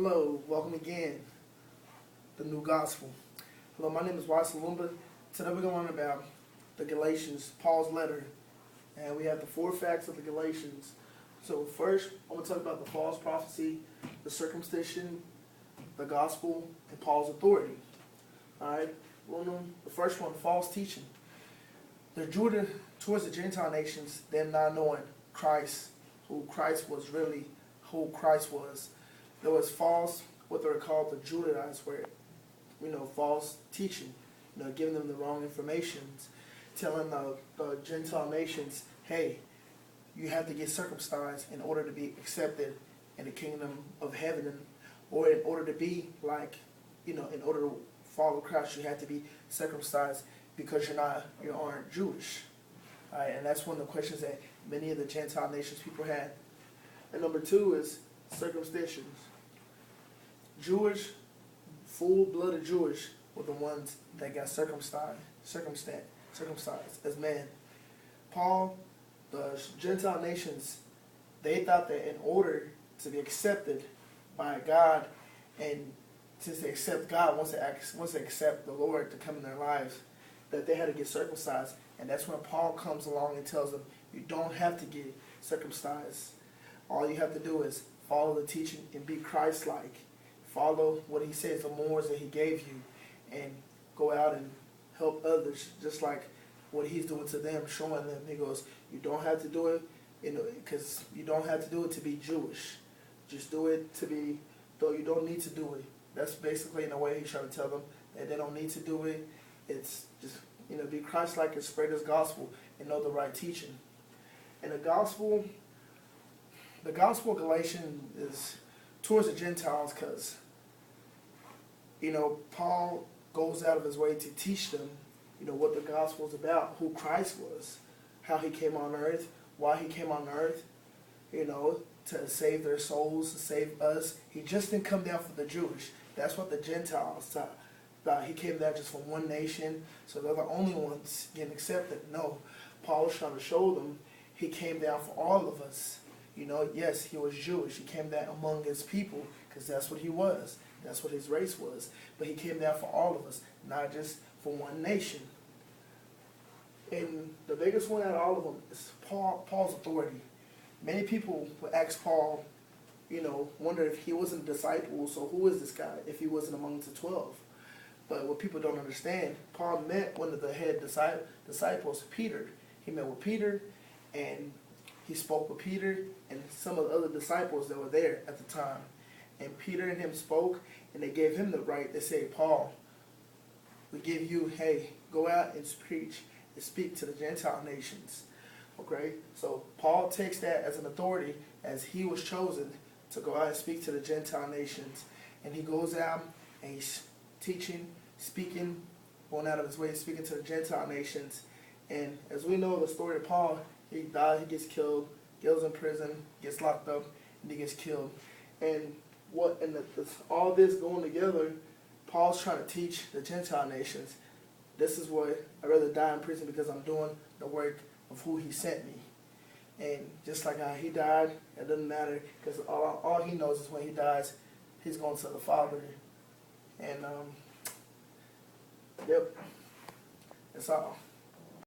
Hello, welcome again. The New Gospel. Hello, my name is Wise Salumba. Today we're going to learn about the Galatians, Paul's letter. And we have the 4 facts of the Galatians. So first, I'm going to talk about the false prophecy, the circumcision, the gospel, and Paul's authority. Alright, the first one, false teaching. They're Judah towards the Gentile nations, them not knowing Christ, who Christ was. There was false, what they're called the Judahites, where, false teaching, giving them the wrong information, telling the Gentile nations, hey, you have to get circumcised in order to be accepted in the kingdom of heaven, or in order to be like, in order to follow Christ, you have to be circumcised because you aren't Jewish. All right, and that's one of the questions that many of the Gentile nations people had. And number 2 is circumcision. Jewish, full-blooded Jewish were the ones that got circumcised as men. Paul, the Gentile nations, they thought that in order to be accepted by God, and since they accept God, once they accept the Lord to come in their lives, that they had to get circumcised. And that's when Paul comes along and tells them, you don't have to get circumcised. All you have to do is follow the teaching and be Christ-like. Follow what he says, the morals that he gave you, and go out and help others, just like what he's doing to them, showing them. He goes, you don't have to do it, because you don't have to do it to be Jewish. Just do it to be, though you don't need to do it. That's basically in a way he's trying to tell them that they don't need to do it. It's just, be Christ-like and spread his gospel and know the right teaching. And the gospel of Galatians is towards the Gentiles because, Paul goes out of his way to teach them, what the gospel is about, who Christ was, how he came on earth, why he came on earth, to save their souls, to save us. He just didn't come down for the Jewish. That's what the Gentiles thought. He came down just from one nation, so they're the only ones getting accepted. No, Paul was trying to show them he came down for all of us. Yes, he was Jewish. He came down among his people because that's what he was. That's what his race was. But he came down for all of us, not just for one nation. And the biggest one out of all of them is Paul's authority. Many people would ask Paul, wonder if he wasn't a disciple, so who is this guy if he wasn't among the 12? But what people don't understand, Paul met one of the head disciples, Peter. He met with Peter, and he spoke with Peter and some of the other disciples that were there at the time. And Peter and him spoke, and they gave him the right. They say, Paul, we give you, hey, go out and preach and speak to the Gentile nations. Okay? So Paul takes that as an authority, as he was chosen to go out and speak to the Gentile nations. And he goes out and he's teaching, speaking, going out of his way, speaking to the Gentile nations. And as we know the story of Paul, he died, he gets killed, goes in prison, gets locked up, and he gets killed. And all this going together, Paul's trying to teach the Gentile nations, this is what I'd rather die in prison because I'm doing the work of who he sent me. And just like how he died, it doesn't matter because all he knows is when he dies, he's going to the Father. And, yep, that's all.